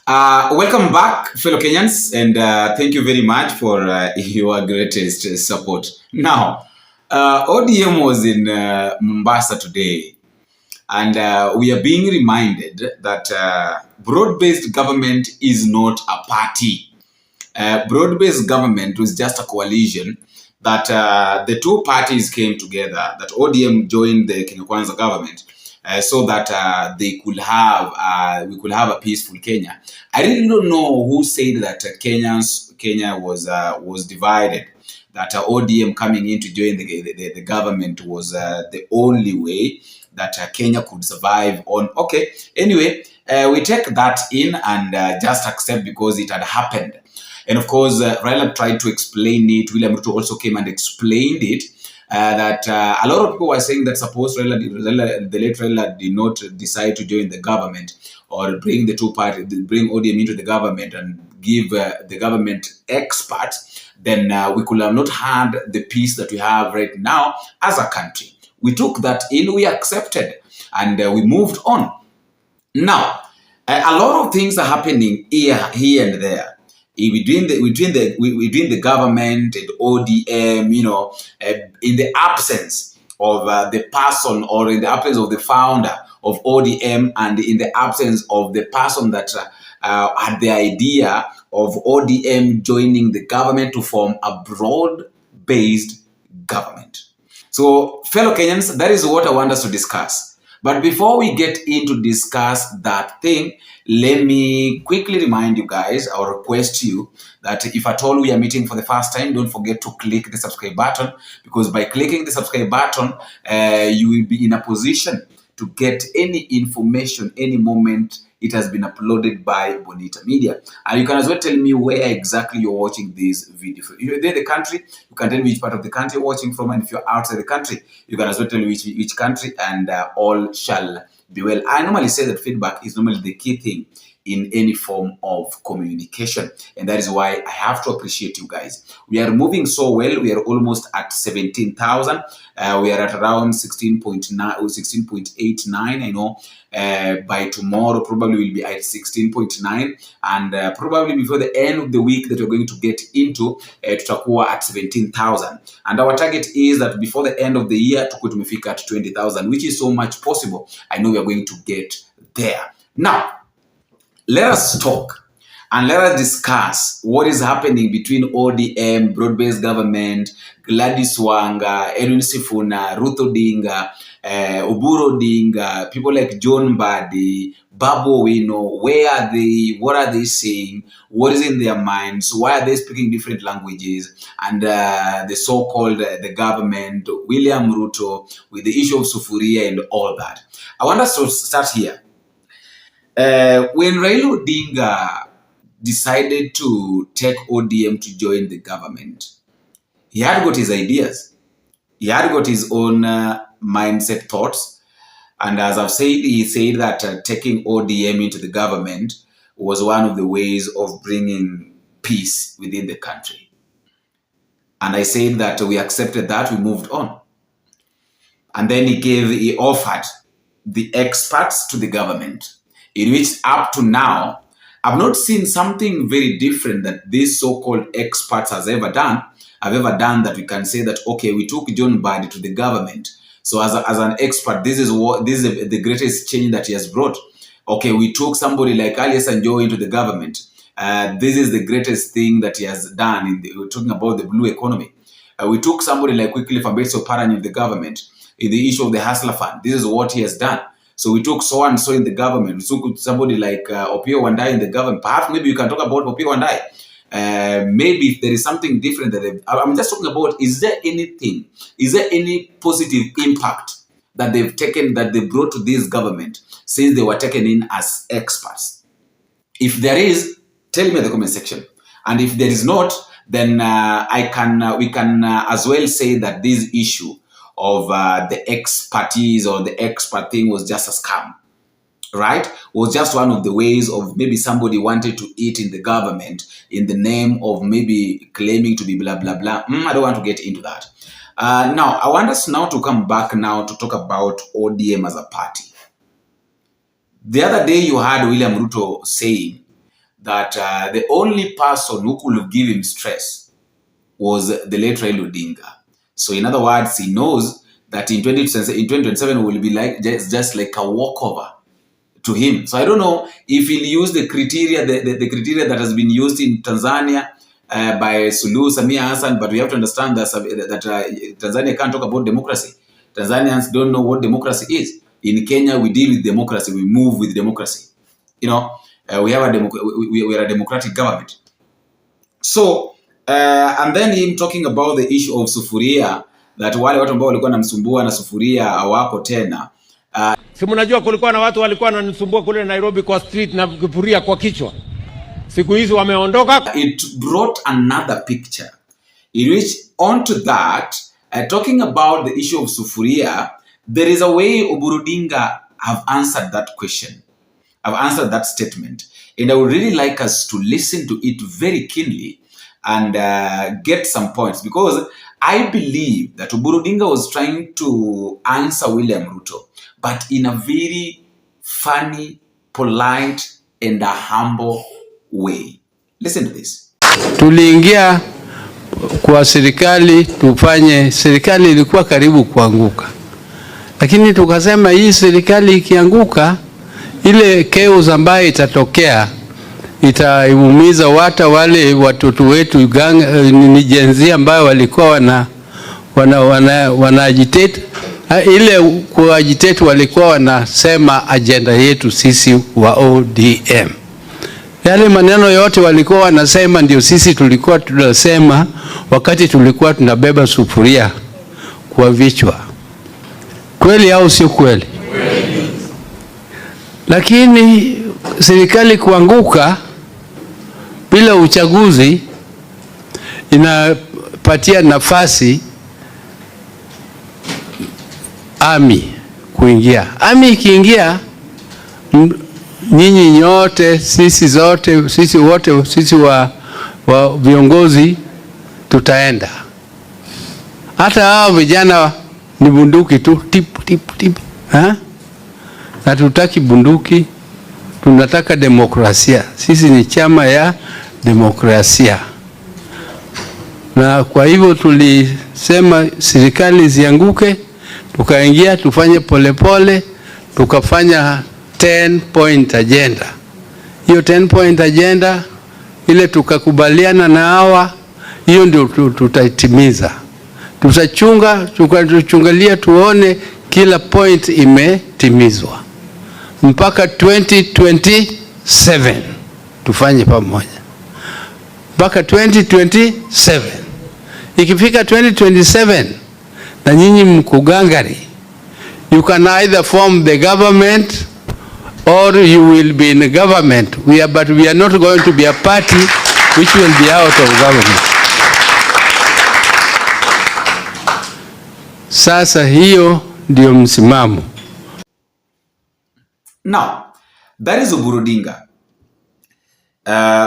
Welcome back, fellow Kenyans, and thank you very much for your greatest support. Now, ODM was in Mombasa today, and we are being reminded that broad-based government is not a party. Broad-based government was just a coalition that the two parties came together, that ODM joined the Kenya Kwanza government so that we could have a peaceful Kenya. I really don't know who said that Kenya was divided, that ODM coming in to join the government was the only way that Kenya could survive on. Okay, anyway, we take that in and just accept because it had happened. And of course, Raila tried to explain it. William Ruto also came and explained it. That a lot of people were saying that suppose the late Raila did not decide to join the government or bring the two parties, bring ODM into the government and give the government experts, then we could have not had the peace that we have right now as a country. We took that in, we accepted, and we moved on. Now, a lot of things are happening here and there between the government and ODM, in the absence of the person, or in the absence of the founder of ODM, and in the absence of the person that had the idea of ODM joining the government to form a broad-based government. So, fellow Kenyans, that is what I want us to discuss. But before we get into discuss that thing, let me quickly remind you guys, or request you, that if at all we are meeting for the first time, don't forget to click the subscribe button, because by clicking the subscribe button, you will be in a position to get any information, any moment it has been uploaded by Bonita Media. And you can as well tell me where exactly you're watching this video. If you're in the country, you can tell me which part of the country you're watching from, and if you're outside the country, you can as well tell me which country, and all shall be well. I normally say that feedback is normally the key thing in any form of communication, and that is why I have to appreciate you guys. We are moving so well. We are almost at 17,000. We are at around 16.9 or 16.89. I know by tomorrow probably we'll be at 16.9, and probably before the end of the week that we're going to get into, tutakuwa at 17,000. And our target is that before the end of the year tukuwe tumefika at 20,000, which is so much possible. I know we are going to get there. Now, let us talk and let us discuss what is happening between ODM, broad-based government, Gladys Wanga, Edwin Sifuna, Ruto Dinga, Oburu Dinga, people like John Mbadi, Babu Wino. Where are they? What are they saying? What is in their minds? Why are they speaking different languages? And the so-called the government, William Ruto, with the issue of Sufuria and all that. I want us to start here. When Raila Odinga decided to take ODM to join the government, he had got his ideas. He had got his own mindset thoughts. And as I've said, he said that taking ODM into the government was one of the ways of bringing peace within the country. And I said that we accepted that, we moved on. And then he offered the experts to the government, in which up to now, I've not seen something very different that these so-called experts have ever done that we can say that, okay, we took John Mbadi to the government. So as an expert, this is the greatest change that he has brought. Okay, we took somebody like Alias Anjo into the government. This is the greatest thing that he has done. We're talking about the blue economy. We took somebody like Wycliffe Ambetsa Oparanya in the government. In the issue of the Hustler Fund, this is what he has done. So we took so and so in the government. We took somebody like Opiyo Wandayi in the government. Perhaps maybe you can talk about Opiyo Wandayi. Maybe if there is something different that I'm just talking about, is there any positive impact that they've taken, that they brought to this government since they were taken in as experts? If there is, tell me in the comment section. And if there is not, then we can as well say that this issue of the expertise or the expert thing was just a scam, right? Was just one of the ways of maybe somebody wanted to eat in the government in the name of maybe claiming to be blah, blah, blah. I don't want to get into that. Now, I want us now to come back now to talk about ODM as a party. The other day you heard William Ruto saying that the only person who could give him stress was the late Raila Odinga. So in other words, he knows that in 2027 will be like just like a walkover to him. So I don't know if he'll use the criteria, the criteria that has been used in Tanzania by Suluhu Samia Hassan, but we have to understand that Tanzania can't talk about democracy. Tanzanians don't know what democracy is. In Kenya, we deal with democracy. We move with democracy. You know, we are a democratic government. So, and then him talking about the issue of sufuria, that wale watu ambao walikuwa namsumbua na sufuria hawako tena. Si mnajua kulikuwa na watu walikuwa wananisumbua kule Nairobi kwa street na sufuria kwa kichwa. Siku hizi wameondoka. It brought another picture in which onto that, talking about the issue of sufuria, there is a way Oburu Odinga have answered that question. I've answered that statement. And I would really like us to listen to it very keenly and get some points, because I believe that Oburu Odinga was trying to answer William Ruto, but in a very funny, polite, and a humble way. Listen to this. Tuliingia kwa serikali tufanye, serikali ilikuwa karibu kuanguka. Lakini tukasema hii serikali ikianguka, ile chaos ambayo itatokea itaiumiza wale watoto wetu ni jenzia ambayo walikuwa wana agitate. Ile kuagitate walikuwa wanasema agenda yetu sisi wa ODM. Yale maneno yote walikuwa wanasema ndio sisi tulikuwa tunasema wakati tulikuwa tunabeba sufuria kwa vichwa. Kweli au sio kweli? Lakini serikali kuanguka bila uchaguzi inapatia nafasi army kuingia. Army ikiingia, nyinyi nyote, sisi wote, sisi wa viongozi tutaenda. Hata hao vijana ni bunduki tu, tip tip tip. Na tutaki bunduki, tunataka demokrasia. Sisi ni chama ya demokrasia. Na kwa hivyo tulisema serikali zianguke, tukaingia tufanye polepole, tukafanya 10-point agenda. Hiyo 10-point agenda ile tukakubaliana na hawa, hiyo ndio tutaitimiza. Tutachungalia tuone kila point imetimizwa mpaka 2027 tufanye pamoja mpaka 2027. Ikifika 2027 na nyinyi mkugangari, you can either form the government or you will be in the government. But we are not going to be a party which will be out of government. Sasa hiyo ndio msimamo. Now, that is Oburu Odinga.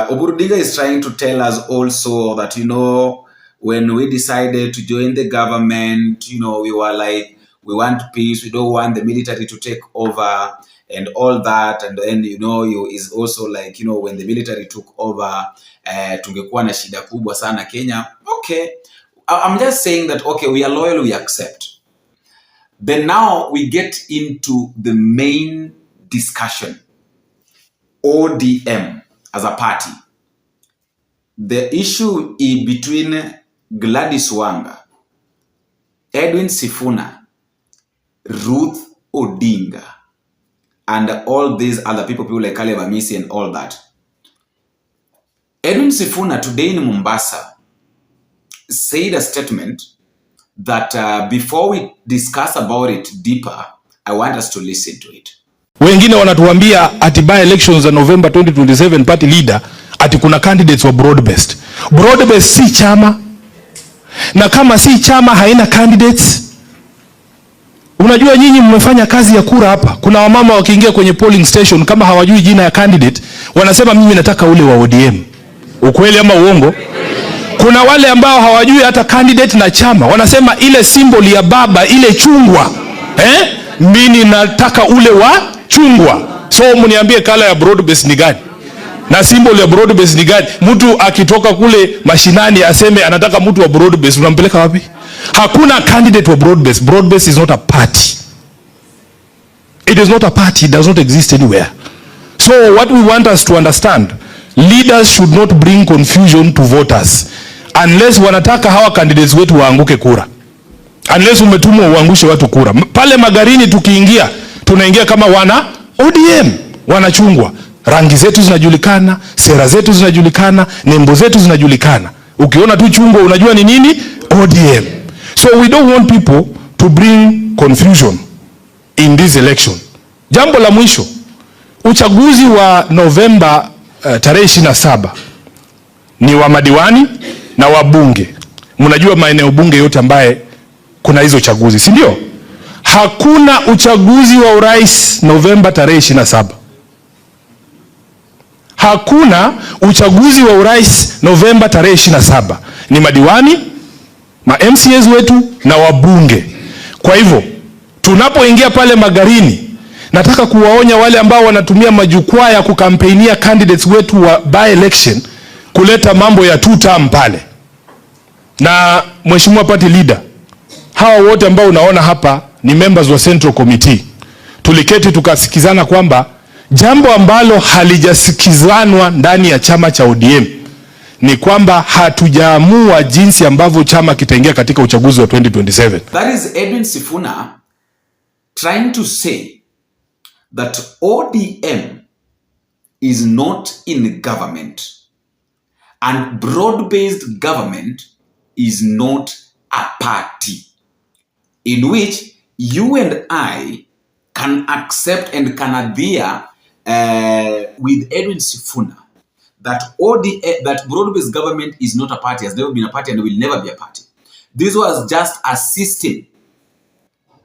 Oburu Odinga is trying to tell us also that, you know, when we decided to join the government, you know, we were like, we want peace, we don't want the military to take over and all that. And then, you know, is also like, you know, when the military took over, tungekuwa na shida kubwa sana Kenya. Okay, I'm just saying that, okay, we are loyal, we accept. Then now we get into the main discussion. ODM as a party. The issue between Gladys Wanga, Edwin Sifuna, Ruth Odinga, and all these other people like Caleb Amisi and all that. Edwin Sifuna today in Mombasa said a statement that before we discuss about it deeper, I want us to listen to it. Wengine wanatuambia ati by elections za November 2027 party leader ati kuna candidates wa broad based. Broad based si chama. Na kama si chama haina candidates. Unajua nyinyi mmefanya kazi ya kura hapa. Kuna wamama wakiingia kwenye polling station kama hawajui jina ya candidate, wanasema mimi nataka ule wa ODM. Ukweli ama uongo? Kuna wale ambao hawajui hata candidate na chama, wanasema ile symbol ya baba, ile chungwa. Mimi nataka ule wa chungwa. So mniambie kala ya broad base ni gani? Na symbol ya broad base ni gani? Mtu akitoka kule mashinani aseme anataka mtu wa broad base, unampeleka wapi? Hakuna candidate wa broad base. Broad base is not a party. It is not a party. It does not exist anywhere. So what we want us to understand, leaders should not bring confusion to voters unless wanataka hawa candidates wetu waanguke kura. Unless umetumwa uangushe watu kura. Pale Magarini tukiingia, tunaingia kama wana ODM, wanachungwa. Rangi zetu zinajulikana, sera zetu zinajulikana, nembo zetu zinajulikana. Ukiona tu chungwa unajua ni nini? ODM. So we don't want people to bring confusion in this election. Jambo la mwisho, uchaguzi wa Novemba tarehe 27 ni wa madiwani na wabunge. Mnajua maeneo bunge yote ambaye kuna hizo chaguzi, si ndio? Hakuna uchaguzi wa urais Novemba tarehe 27. Hakuna uchaguzi wa urais Novemba tarehe 27. Ni madiwani, ma MCAs wetu na wabunge. Kwa hivyo, tunapoingia pale Magarini, nataka kuwaonya wale ambao wanatumia majukwaa ya kukampeinia candidates wetu wa by election kuleta mambo ya two term pale. Na Mheshimiwa Party Leader, hawa wote ambao unaona hapa ni members wa Central Committee. Tuliketi tukasikizana kwamba jambo ambalo halijasikizanwa ndani ya chama cha ODM ni kwamba hatujaamua jinsi ambavyo chama kitaingia katika uchaguzi wa 2027. That is Edwin Sifuna trying to say that ODM is not in government and broad-based government is not a party in which you and I can accept and can adhere with Edwin Sifuna that that broad-based government is not a party, has never been a party, and will never be a party. This was just a system.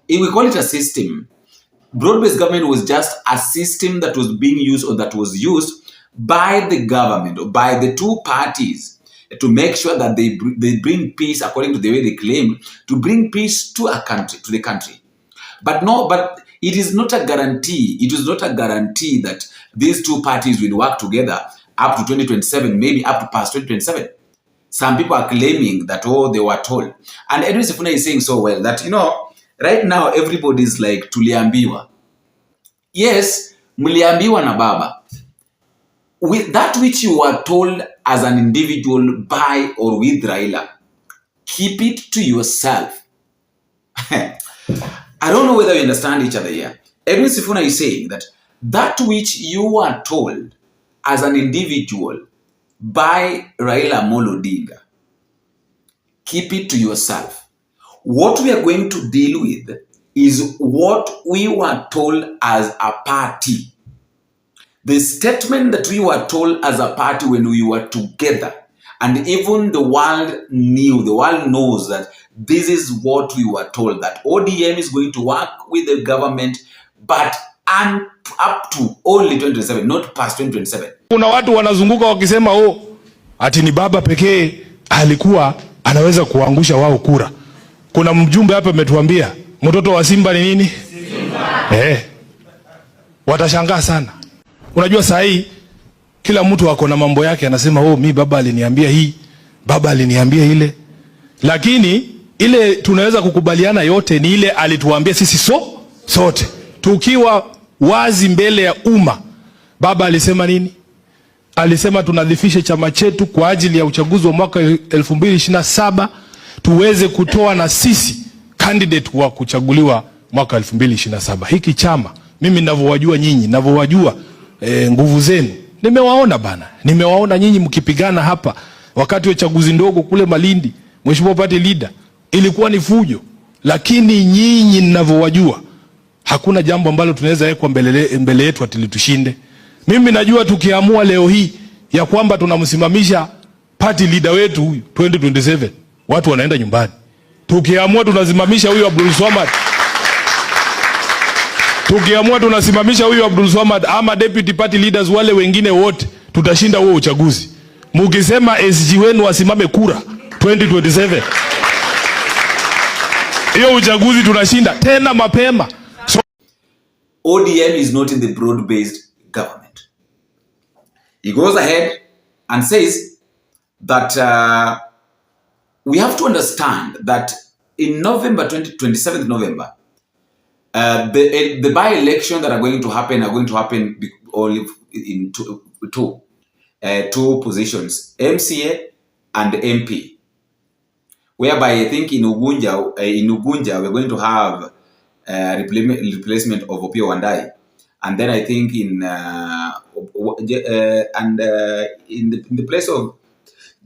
If we call it a system, broad-based government was just a system that was being used, or that was used by the government or by the two parties to make sure that they bring peace, according to the way they claim, to bring peace to a country, to the country. But it is not a guarantee. It is not a guarantee that these two parties will work together up to 2027, maybe up to past 2027. Some people are claiming that, oh, they were told. And Edwin Sifuna is saying so well that, right now everybody is like, tuliambiwa. Yes, mliambiwa na baba. With that which you were told as an individual by or with Raila, keep it to yourself. I don't know whether we understand each other here. Edwin Sifuna is saying that which you were told as an individual by Raila Amolo Odinga, keep it to yourself. What we are going to deal with is what we were told as a party. The statement that we were told as a party when we were together, and even the world knows that this is what we were told, that ODM is going to work with the government, but up to only 2027, not past 2027. Kuna watu wanazunguka wakisema ati ni baba pekee alikuwa anaweza kuangusha wao kura. Kuna mjumbe hapa ametuambia mtoto wa Simba ni nini? Simba. Watashangaa sana. Unajua saa hii kila mtu ako na mambo yake, anasema mi baba aliniambia hii, baba aliniambia ile. Lakini ile tunaweza kukubaliana yote ni ile alituambia sisi sote. Tukiwa wazi mbele ya umma. Baba alisema nini? Alisema tunadhifishe chama chetu kwa ajili ya uchaguzi wa mwaka 2027 tuweze kutoa na sisi candidate wa kuchaguliwa mwaka 2027. Hiki chama mimi ninavyowajua nyinyi, ninavyowajua nguvu zenu, nimewaona bana. Nimewaona nyinyi mkipigana hapa wakati wa chaguzi ndogo kule Malindi. Mheshimiwa Party Leader, ilikuwa ni fujo, lakini nyinyi ninavyowajua hakuna jambo ambalo tunaweza wekwa mbele yetu atilitushinde. Mimi najua tukiamua leo hii ya kwamba tunamsimamisha Party Leader wetu huyu 2027, watu wanaenda nyumbani. Tukiamua tunasimamisha huyu Abdul Swamad, tukiamua tunasimamisha huyu Abdul Swamad ama deputy party leaders wale wengine wote, tutashinda huo uchaguzi. Mukisema SG wenu wasimame kura 2027, hiyo uchaguzi tunashinda tena mapema. ODM is not in the broad-based government. He goes ahead and says that we have to understand that in November 27th November, the by-election that are going to happen only in two positions, MCA and MP. Whereby I think in Ugunja we're going to have replacement of Opiyo Wandayi, and then I think in the place of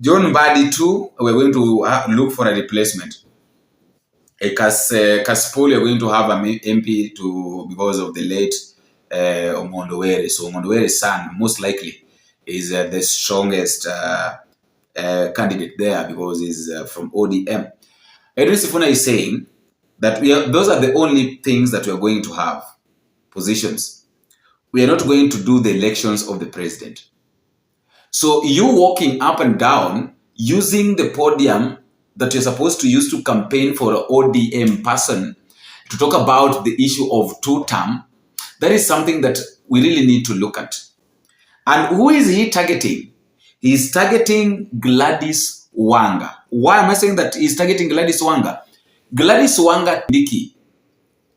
John Mbadi too, we're going to look for a replacement. Kasipul, we're going to have an MP because of the late Omondo Were. So Omondo Were's son, most likely, is the strongest candidate there because he's from ODM. Edwin Sifuna is saying that those are the only things that we are going to have, positions. We are not going to do the elections of the president. So you walking up and down using the podium that you're supposed to use to campaign for an ODM person to talk about the issue of two-term, that is something that we really need to look at. And who is he targeting? He's targeting Gladys Wanga. Why am I saying that he's targeting Gladys Wanga? Gladys Wanga Nikki,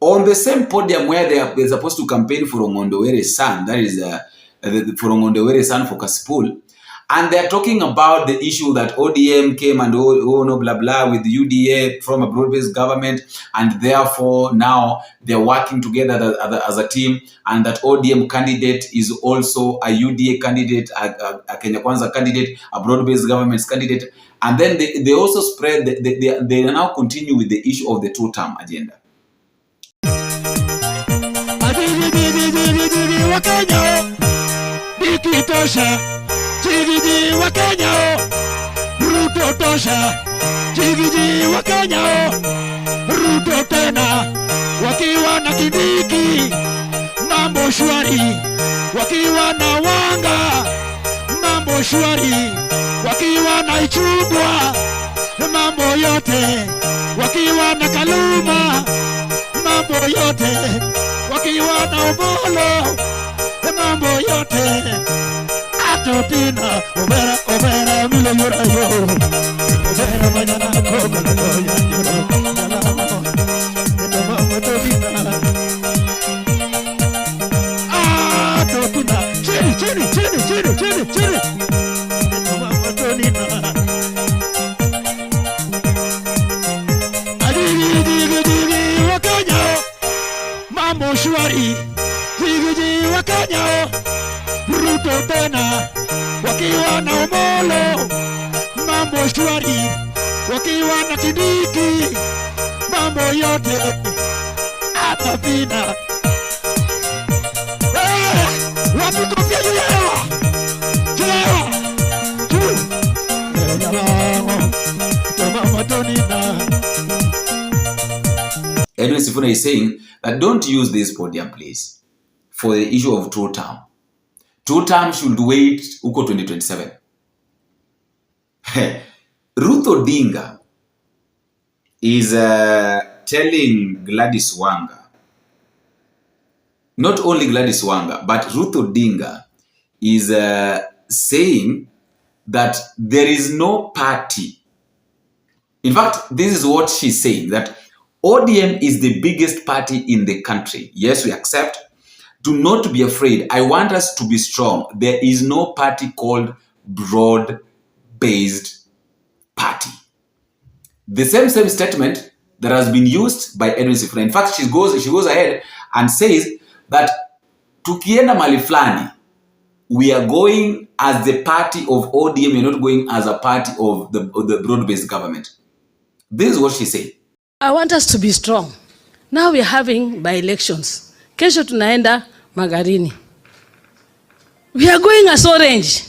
on the same podium where they're supposed to campaign for Omondo Were's son, that is for Omondo Were's son for Kasipul, and they're talking about the issue that ODM came and no blah blah with the UDA from a broad-based government, and therefore now they're working together as a team, and that ODM candidate is also a UDA candidate, a Kenya Kwanza candidate, a broad-based government's candidate, and then they also spread, they now continue with the issue of the two-term agenda. Jigiji wa Kenya, Ruto tosha. Jigiji wa Kenya, Ruto tena. Wakiwa na Kindiki, mambo shwari. Wakiwa na Wanga, mambo shwari. Wakiwa na Ichung'wah, mambo yote. Wakiwa na Kaluma, mambo yote. Wakiwa na Omolo, mambo yote. Topina, obera, milo yura yo. Obera mañana como la doya yura. Mama topina. Topina, chiri. Mama topina. Digi wa Kenya, mambo shwari. Digi wa Kenya, Ruto tena. Wakiwa na Omolo, mambo shwari. Wakiwa na Kindiki, mambo yote. Atapina. Wapi kofia juu ya hewa? Juu ya hewa. Juu. Mama tonina. Edwin Sifuna is saying that don't use this podium, please, for the issue of two-term. Two-term should wait uko 2027. Ruto Dinga is telling Gladys Wanga, not only Gladys Wanga, but Ruto Dinga is saying that there is no party. In fact, this is what she's saying, that ODM is the biggest party in the country. Yes, we accept. Do not be afraid. I want us to be strong. There is no party called broad-based party. The same statement that has been used by Edwin Sifuna. In fact, she goes ahead and says that tukienda mali flani, we are going as the party of ODM. We're not going as a party of the broad-based government. This is what she said. I want us to be strong. Now we are having by-elections. Kesho tunaenda Magarini. We are going as Orange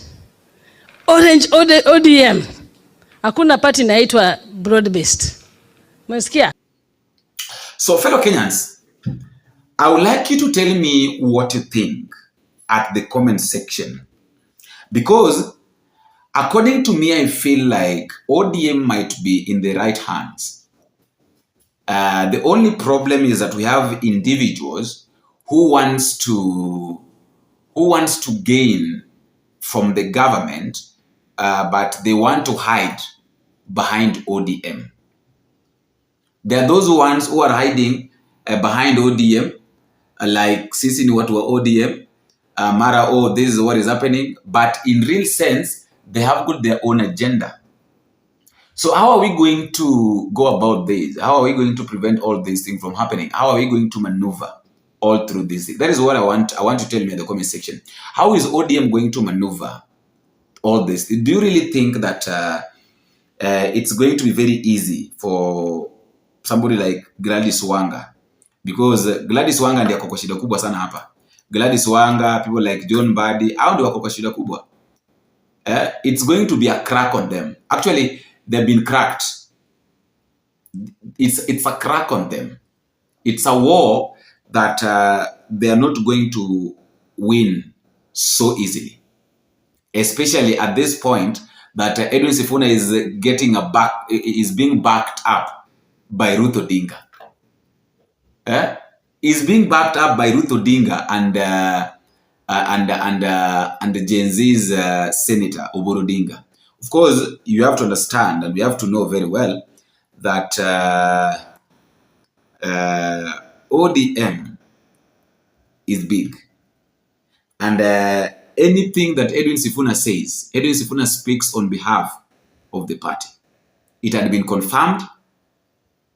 ODM. Hakuna party inaitwa broad-based. Umesikia? So fellow Kenyans, I would like you to tell me what you think at the comment section. Because according to me, I feel like ODM might be in the right hands. The only problem is that we have individuals who wants to gain from the government, but they want to hide behind ODM. There are those ones who are hiding behind ODM, like sisi ni watu wa ODM, Mara, oh, this is what is happening. But in real sense, they have got their own agenda. So how are we going to go about this? How are we going to prevent all these things from happening? How are we going to maneuver all through this thing? That is what I want to tell me in the comment section. How is ODM going to maneuver all this? Do you really think that it's going to be very easy for somebody like Gladys Wanga? Because Gladys Wanga ndiye kwa shida kubwa sana hapa. Gladys Wanga, people like John Mbadi, hao ndio wako kwa shida kubwa. It's going to be a crack on them. Actually, they've been cracked. It's a crack on them. It's a war that they are not going to win so easily. Especially at this point that Edwin Sifuna is being backed up by Ruto Dinga. Is being backed up by Ruto Dinga and the Gen Z's Senator Oburu Dinga. Of course, you have to understand and we have to know very well that ODM is big. And anything that Edwin Sifuna says, Edwin Sifuna speaks on behalf of the party. It had been confirmed,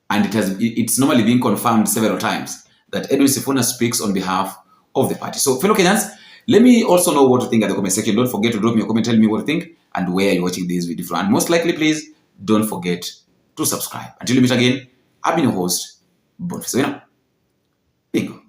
and it's normally been confirmed several times that Edwin Sifuna speaks on behalf of the party. So, fellow Kenyans, let me also know what you think at the comment section. Don't forget to drop me a comment, tell me what you think and where you're watching this video from. And most likely, please don't forget to subscribe. Until we meet again, I've been your host, Boniface. Bingo.